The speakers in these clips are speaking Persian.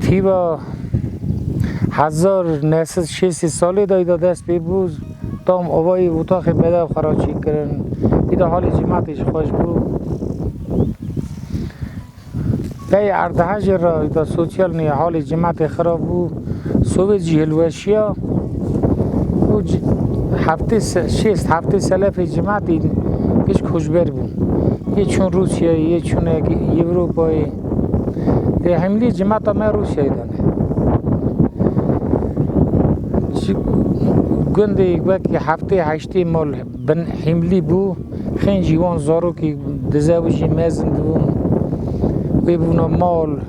تیوا 1960 سالی دایدا دست بی بود تام اوای اتاق مدام خراجی کردن ایده حال جماعتش خوش بود بای اردهج را ایده سوچیال نی حال جماعت خراب بود سوی جهلوشیا و هفته سلف جماعتی پیش کشبر بود یه چون روسیه یه چون اروپایی ده هملی جماعت ما روسیه دانه گنده وقتی هفته هشته مال بن حملی بو خیلی جوان زارو که دزاوجی مزند بو و بونا مال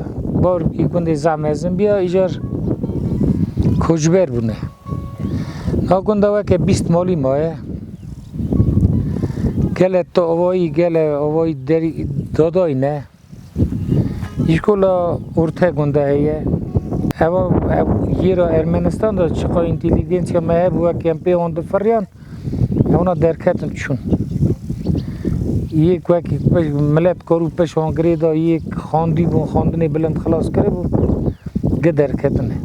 بار که گنده زمزن بیا ایجار کجبر بونه ها گنده وقتی 20 مالی ماه گله تو آوایی دری دادای نه ایشکولا ارته گنده هیه اما یه را ارمنستان دا چقا اینتلیجنس که مهب و کمپی آن دو فریان اونا درکتن چون یک وقتی ملت کارو پش هنگری دا یک خاندی بون خاندنی بلند خلاص کرده بود گه درکتنه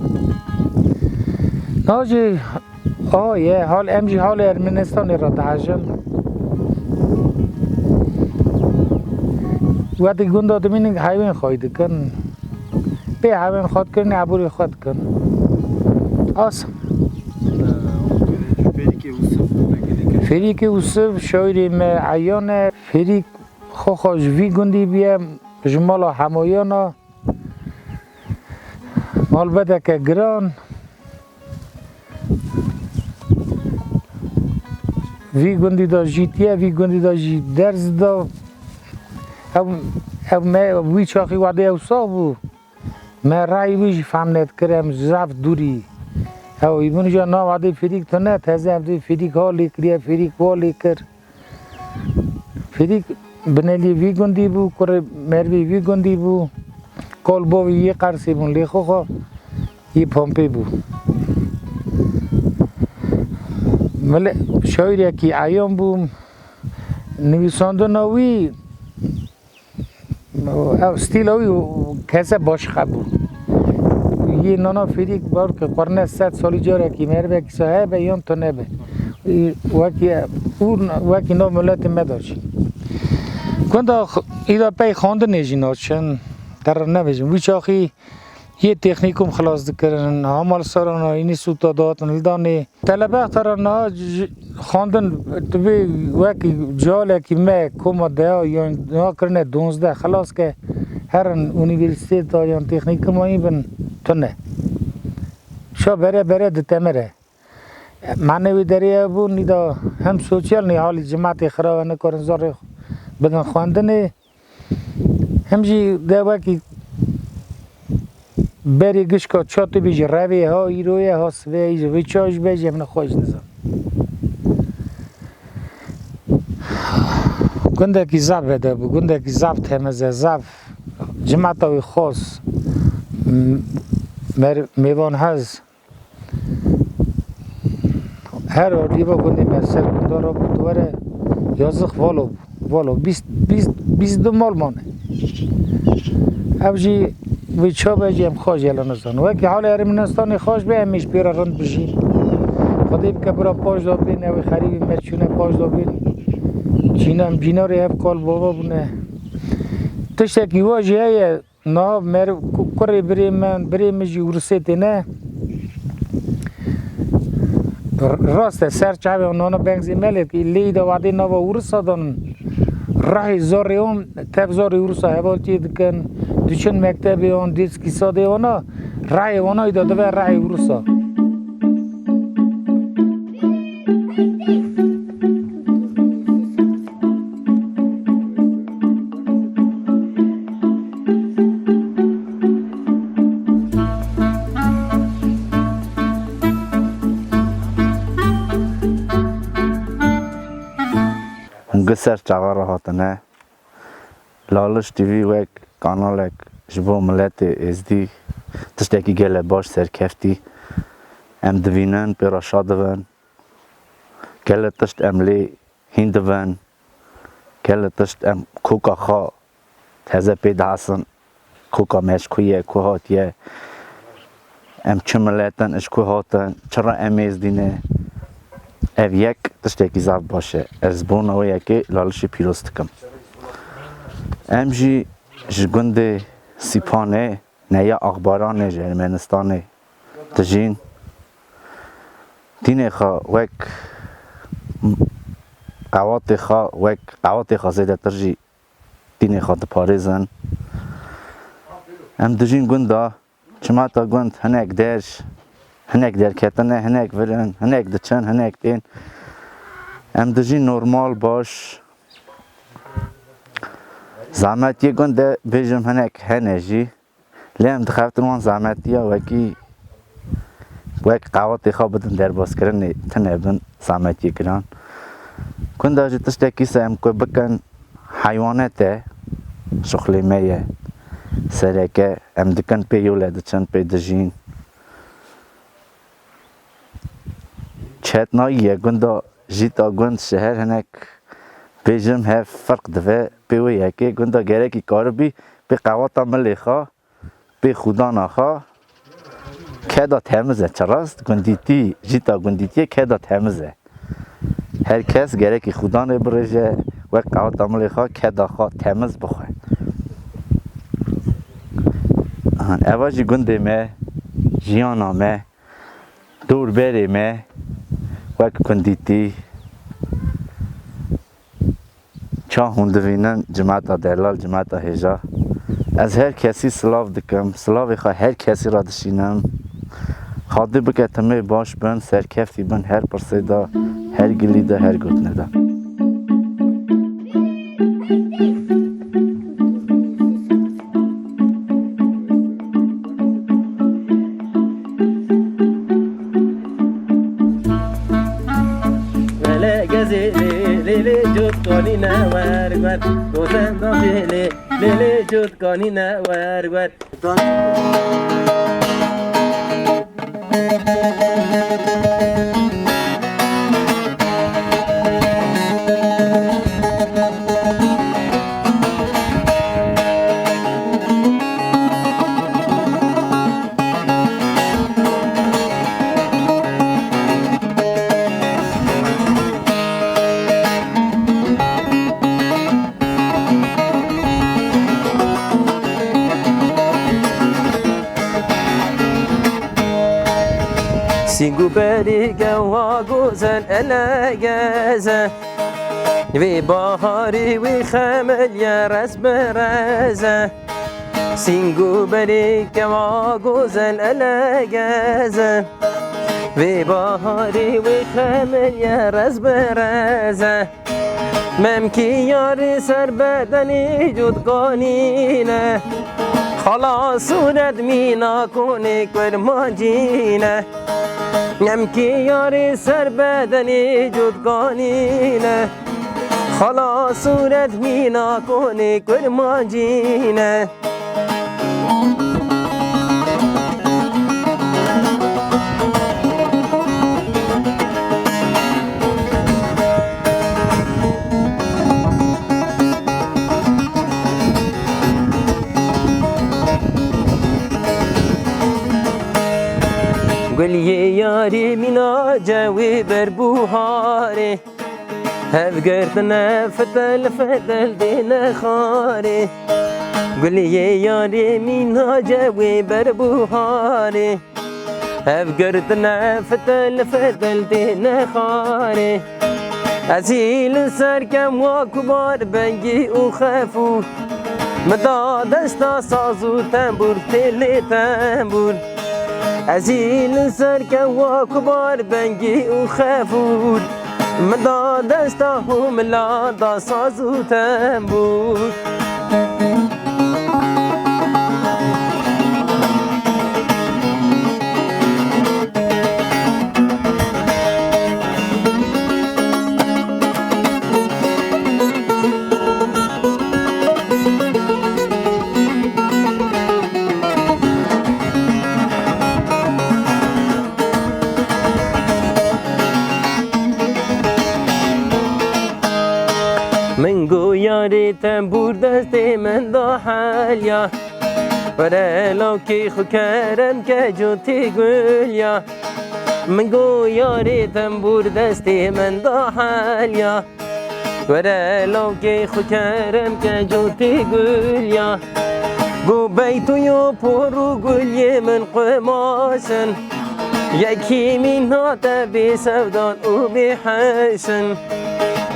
ناجی یه حال امجی حال ارمنستان را دهجن وقتی گنده دمینگ حیوان خواهید کن به حیوان خواهد کن عبوری خواهد کن آسم فریک اوسف شاید عیان فریک خوش وی گندی بیم جمالا همایانا مال بده که گران وی گندی دا جیتیه وی گندی دا درز دا وی چاقی وعده اوسا بو من رای ویش فهمنت کرم زف دوری او ایمون جا نا وعده فریک تو نه تازه هم فریک حالی کریه فریک والی کر فریک بنالی وی گندی بو کره مروی وی گندی بو کال باوی یه قرصی بون لیخو خواه یه پامپی بو شاید یکی ایام بو نویسانده ناوی ستیل اوی کسه باش خبو یه نانا فریک بار که قرنه 100 سالی جاره که مروی که صاحبه یون تو نبه وکی نا ملت مداشی کنده ایده پی خانده نیجی ناشن در نبیجم ویچ آخی یه تکنیکم خلاص دکرن همال سران اینی سوتا دادن لدانه طلبه اختران خواندن توی وکی جاله که ما کما ده یا نا کرنه 12 خلاص که هر اونیورسیت یا تکنیک ما این بن تو نه شا بره دتمره معنوی دریه بو نیدا هم سوچیال نی حالی جماعت خراب نکارن زار بدن خواندنه همجی ده وکی بری گش که چاتی بیج روی ها ایروی ها سوی وی چاش بیج همه خوش نزم گنده کی زب بده بو گنده کی زب تمزه زب جماعت وی خاص میوان هز هر ریبا گنده مرسل گنده را بود دوره یازخ والو 22 مال مانه اوجی وی چا بجیم خوش یلان نزان و که حال ارمنستان خوش به همیش پیرا رند بجی خودی که برا پاش دا بین اوی خریبی مرچونه پاش دا بین جینا ری هف کال بابا بونه تشتکی واجی هیه نا مر کری بریم جی ورسیتی نه راسته سر چاوی نانا بنگزی ملید که لیدا وعده نوا ورسا دانن راهی زاری هم تب زاری ورسا حوالتی دکن دوچن مکتبی آن دیست کی ساده آنا رای آنای داده و رای ورسا گسر چغار هاتنه لالش تیوی و کانال جبو ملت ازدی تشتکی گله باش سرکفتی ام دوینن پیرا شادوان گله تشت املی هندوان گله تشت ام کوکا خا تازه پیدا هستن کوکا مشکویه کوهاتیه ام چه ملتن اشکو هاتن چرا امیز دینه اف یک تشتکی زعب باشه از بون او یکی لالش پیروست کم ام جی جگنده سیپانه نیا اخبارانه جرمنستانه تجین دینه خوا وک قوات خوا زیده ترجی دینه خوا دپاریزن ام دجین گنده چما تا گند هنک درش هنک در کتنه هنک ورن هنک دچن هنک دین ام دجین نورمال باش زحمتی گنده بیجم هنک هنجی لیم دخفتن وان زحمتی وکی قوات خواب بدن در باز کردن تنبن زحمتی کردن گنده اجی تشتکی سهم که بکن حیوانات شغلی میه سرکه ام دکن پی یوله دچن پی دجین چهت ناییه گنده جیتا گند شهر هنک بیجم هف فرق دفه پیوی یکی گنده گره کی کار بی به قوات ملی خواه به خدا نخواه که دا تمیزه چراست گندیتی جیتا گندیتی که دا تمیزه هر کس گره کی خدا نبرجه و قوات ملی خواه که دا خواه تمیز بخواه اواجی گنده مه جیانا مه دور بری مه وک گندیتی چا هندوینن جماعت دلال جماعت هجا از هر کسی سلاف دکم سلاف خواه هر کسی را دشینم خواهده بکه تمه باش بن سرکفتی بن هر پرسیده هر گلیده هر گوتنه ده جود کنی نه ور سینگو بری گوا گوزن الاگازه وی بهاری وی خمل یا رس برزه سینگو بری گوا گوزن الاگازه وی بهاری وی خمل یا رس برزه ممکی یاری سر بدنی جدگانینه خلاص صورت مینا کنی کرمانجینه نمکی یاری سر بدنی جدگانینه خلاص صورت مینا کنی کرمانجینه گلیه یاری مینا جوی بر بوهاره هف گردنه فتل دین خاره گلیه یاری مینا جوی بر بوهاره هف گردنه فتل دین خاره ازیل سرکم و کبار بنگی و خفو مدا دستا سازو تنبور تلی تنبور ازیل سرکم و کبار بنگی و خفور مدا دستا هملا دا سازو تنبور من گو یاری تنبور دستی من دا حالیا وره لاکی خو کرم که جوتی گلیا من گو یاری تنبور دستی من دا حالیا وره لاکی خو کرم که جوتی گلیا گو بیتو یو پرو گلی من قماشن یکی من هاته بی سودان او بی حسن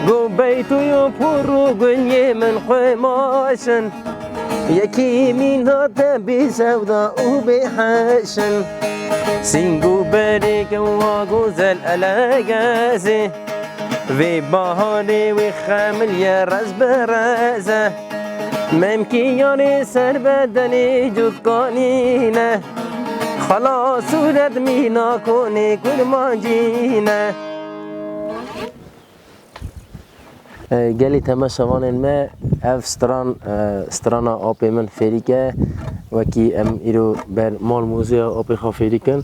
گو بیتو یو پرو گلی من قماشن یکی من هاته بی سودان او بی حسن سینگو بریک و گوزل الاگازی وی بهاری وی خمل یه رز برزه ممکی یاری سر بدنی جود کنینه خلاص صورت مینا کنی کرمانجینه گلی تماشاوان ما اف سترانا آبی من فریکه وکی ام ایرو بر مال موزه آبی خواه فریکن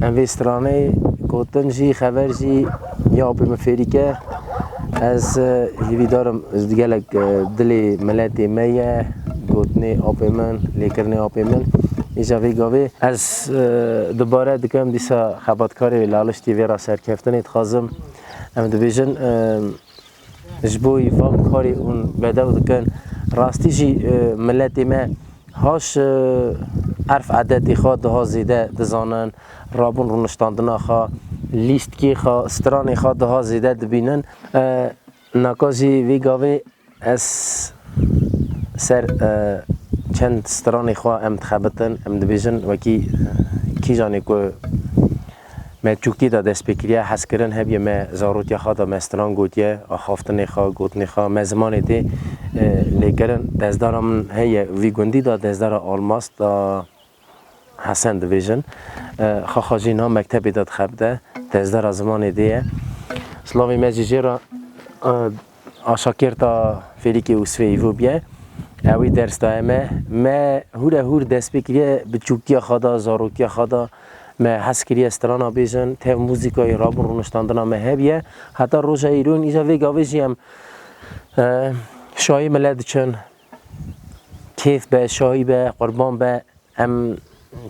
ام وی سترانه گوتن جی خبر جی یا آبی من فریکه از هیوی دارم از دیگه دلی ملتی میه گوتنی آبی من لیکرنی آبی من ایجا وی گاوی از دوباره دکم دیسا خباتکاری لالش تیوی را سرکفتنی تخازم ام دویژن جبوی فهم کاری اون بدو دکن راستی جی ملتی ما هاش عرف عددی خواه ده ها زیده دزانن رابون رو نشتاندنا خواه لیست کی خواه سترانی خواه ده ها زیده دبینن نکازی وی گاوی از سر چند سترانی خواه ام تخبتن ام دبیجن وکی کی جانی که ما چوکی دا دست بکریه حس کردن هبیه ما زاروتی خواه دا مستران گوتیه آخافتنی خواه گوتنی خواه ما زمانی دی لیکرن دزدارا من هیه وی گندی دا دزدارا آلماس دا حسن دویژن خواه جین ها مکتبی داد خبده دزدارا زمانی دیه سلاوی مزیجی را آشاکر تا فریکی اوسفه ایوو بیه اوی درس دائمه ما هور دست بکریه بچوکی خواه دا زاروتی خواه دا ما حس کریه استرانا بیشن ته موزیکای رابون رونشتاندنا ما هبیه حتی روزا ایرون ایجا وی گاویجی هم شایی ملد چن کیف به شایی به قربان به هم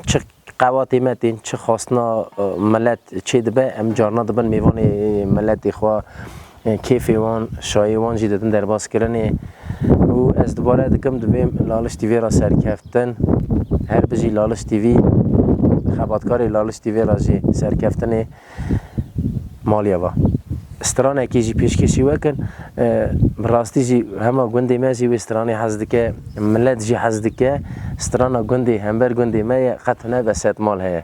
چه قواتی متین چه خواستنا ملت چه دبه هم جارنا دبن میوان ملت خواه کیفی وان شایی وان جی دادن در باز کرنه و از دوباره دکم دویم لالش تیوی را سرکفتن هر بجی لالش تیوی خباتکاری لالش تیوی را جی سرکفتن مالیا با استرانه کی جی پیشکشی وکن براستی جی همه گندی ما جی و استرانه حزدکه ملت جی حزدکه استرانه گندی همبر گندی ما قطعنه بسات مال هیا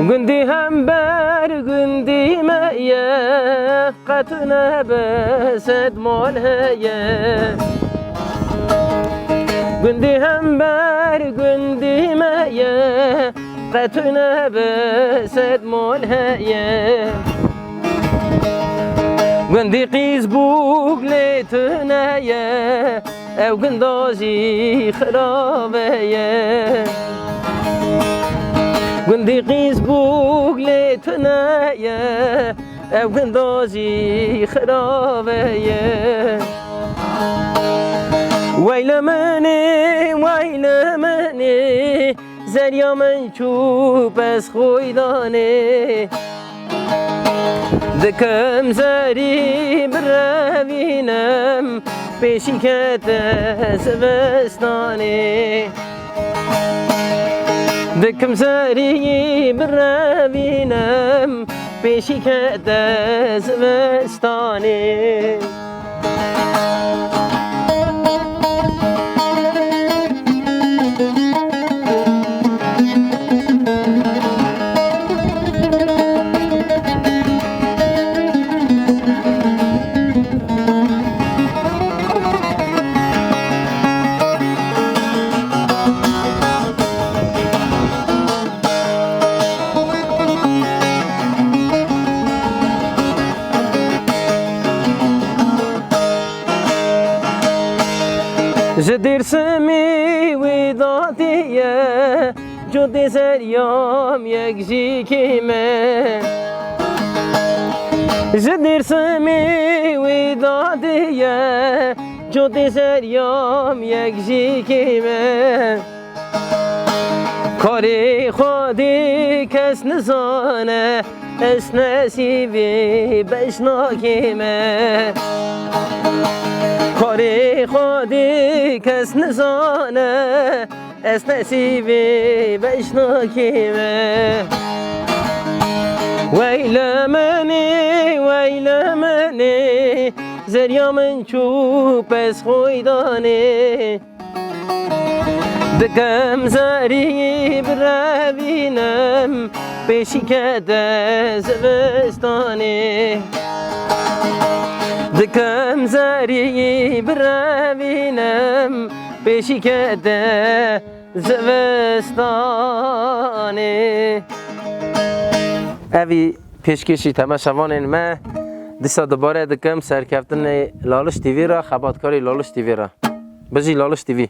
گندی هم بر گندی مایه قطعنه بسد مال هیه گندی هم بر گندی مایه قطعنه بسد مال هیه گندی قیز بوگ لیتنه یه او گندازی خرابه یه گندی قیز بوگ لیتنه یه او گندازی خرابه یه ویل منی زریا من چوب از خوی دانه دکم زری بروینم پیشی که زمستانه دکم زری بروینم پیشی که زمستانه جدیر سمی ودادیه جدی سریام یک جی کیمه جدیر سمی ودادیه جدی سریام یک جی کیمه کاری خودی کس نزانه اس نصیبی بشناکیمه کاری خودی کس نزانه اس نصیبی بشناکیمه ویل منی زریا من چوب از خویدانه دکم زری بروینم پیشی کده زوستانه دکم زری بروینم پیشی کده زوستانه اوی پیشکشی تماشاوان ما دیسا دوباره دکم سرکفتن لالش تیوی را خباتکاری لالش تیوی را بجی لالش تیوی